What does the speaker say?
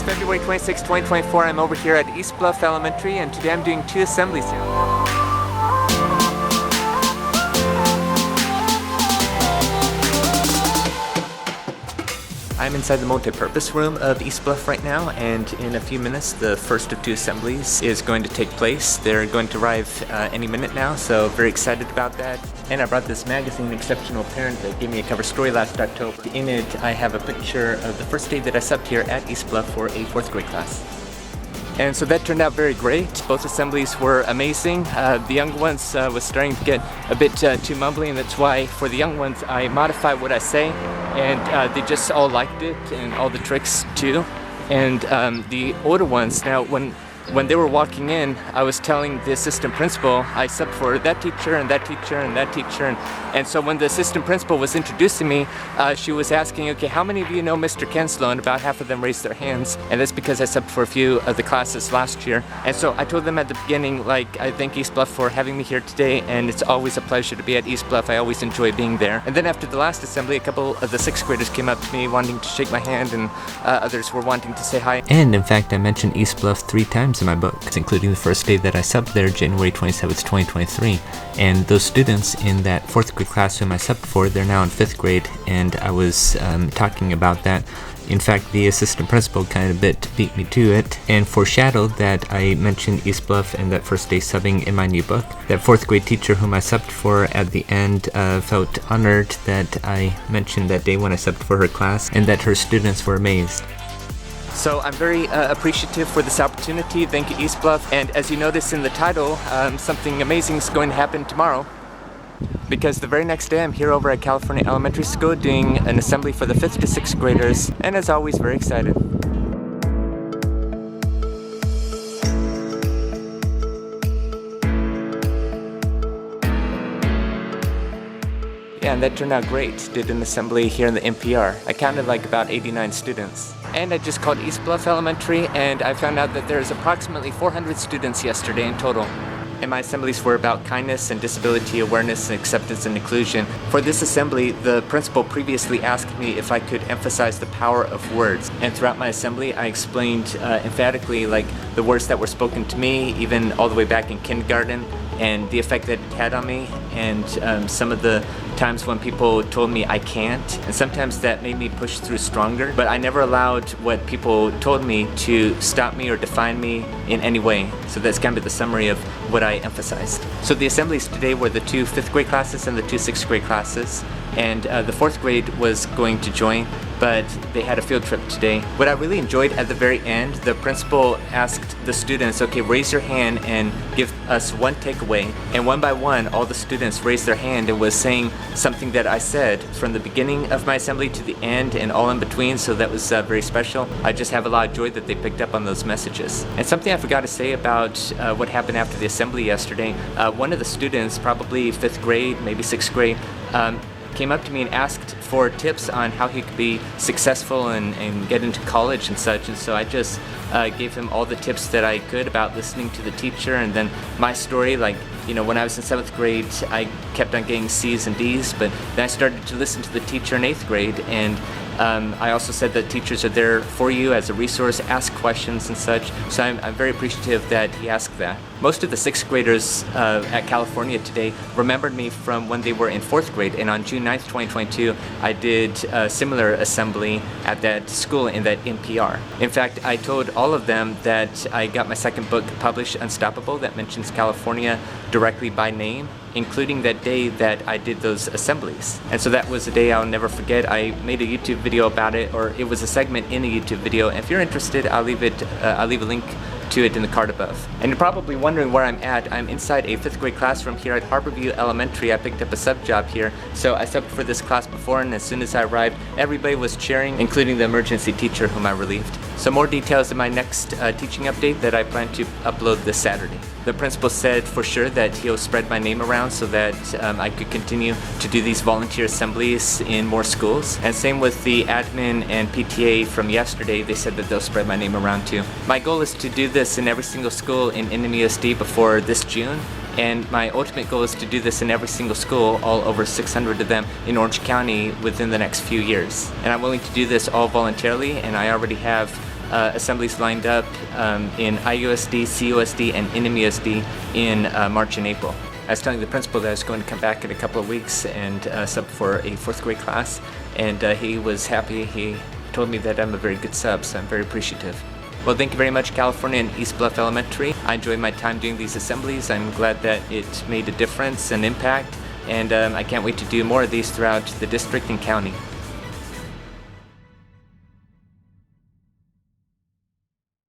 February 26, 2024. I'm over here at Eastbluff Elementary, and today I'm doing 2 assemblies here. I'm inside the multi-purpose room of Eastbluff right now, and in a few minutes the first of 2 assemblies is going to take place. They're going to arrive any minute now, so very excited about that. And I brought this magazine, Exceptional Parent, that gave me a cover story last October. In it I have a picture of the first day that I subbed here at Eastbluff for a 4th grade class. And so that turned out very great. Both assemblies were amazing. The young ones was starting to get a bit too mumbly, and that's why for the young ones I modified what I say, and they just all liked it, and all the tricks too. And the older ones, now when they were walking in, I was telling the assistant principal I subbed for that teacher and that teacher and that teacher, and so when the assistant principal was introducing me, she was asking, okay, how many of you know Mr. Kenslow? And about half of them raised their hands, and that's because I subbed for a few of the classes last year. And so I told them at the beginning, like, I thank Eastbluff for having me here today, and it's always a pleasure to be at Eastbluff. I always enjoy being there. And then after the last assembly, a couple of the 6th graders came up to me wanting to shake my hand, and others were wanting to say hi. And in fact, I mentioned Eastbluff 3 times in my book, including the first day that I subbed there, January 27th, 2023. And those students in that 4th grade classroom I subbed for, they're now in 5th grade, and I was talking about that. In fact, the assistant principal kind of beat me to it and foreshadowed that I mentioned Eastbluff and that first day subbing in my new book. That 4th grade teacher whom I subbed for at the end felt honored that I mentioned that day when I subbed for her class, and that her students were amazed. So I'm very appreciative for this opportunity. Thank you, Eastbluff. And as you notice in the title, something amazing is going to happen tomorrow, because the very next day I'm here over at California Elementary School doing an assembly for the 5th to 6th graders, and as always, very excited. Yeah, and that turned out great. Did an assembly here in the NPR. I counted like about 89 students. And I just called Eastbluff Elementary, and I found out that there's approximately 400 students yesterday in total. And my assemblies were about kindness and disability awareness and acceptance and inclusion. For this assembly, the principal previously asked me if I could emphasize the power of words. And throughout my assembly, I explained emphatically like the words that were spoken to me, even all the way back in kindergarten, and the effect that it had on me, and some of the times when people told me I can't, and sometimes that made me push through stronger, but I never allowed what people told me to stop me or define me in any way. So that's kind of the summary of what I emphasized. So the assemblies today were the 2 5th grade classes and the 2 6th grade classes, and the 4th grade was going to join, but they had a field trip today. What I really enjoyed at the very end, the principal asked the students, okay, raise your hand and give us one takeaway. And one by one, all the students raised their hand and was saying something that I said from the beginning of my assembly to the end and all in between, so that was very special. I just have a lot of joy that they picked up on those messages. And something I forgot to say about what happened after the assembly yesterday, one of the students, probably 5th grade, maybe 6th grade, came up to me and asked for tips on how he could be successful and get into college and such, and so I just gave him all the tips that I could about listening to the teacher. And then my story, like, you know, when I was in 7th grade, I kept on getting C's and D's, but then I started to listen to the teacher in 8th grade, and I also said that teachers are there for you as a resource, ask questions and such, so I'm very appreciative that he asked that. Most of the 6th graders at California today remembered me from when they were in 4th grade, and on June 9th, 2022, I did a similar assembly at that school in that NPR. In fact, I told all of them that I got my 2nd book published, Unstoppable, that mentions California directly by name, including that day that I did those assemblies. And so that was a day I'll never forget. I made a YouTube video about it, or it was a segment in a YouTube video. And if you're interested, I'll leave a link to it in the card above. And you're probably wondering where I'm at. I'm inside a 5th grade classroom here at Harborview Elementary. I picked up a sub job here, so I subbed for this class before, and as soon as I arrived, everybody was cheering, including the emergency teacher whom I relieved. So more details in my next teaching update that I plan to upload this Saturday. The principal said for sure that he'll spread my name around so that I could continue to do these volunteer assemblies in more schools. And same with the admin and PTA from yesterday, they said that they'll spread my name around too. My goal is to do this in every single school in NMUSD before this June. And my ultimate goal is to do this in every single school, all over 600 of them in Orange County within the next few years. And I'm willing to do this all voluntarily, and I already have assemblies lined up in IUSD, CUSD, and NMUSD in March and April. I was telling the principal that I was going to come back in a couple of weeks and sub for a 4th grade class, and he was happy. He told me that I'm a very good sub, so I'm very appreciative. Well, thank you very much, California and Eastbluff Elementary. I enjoyed my time doing these assemblies. I'm glad that it made a difference and impact, and I can't wait to do more of these throughout the district and county.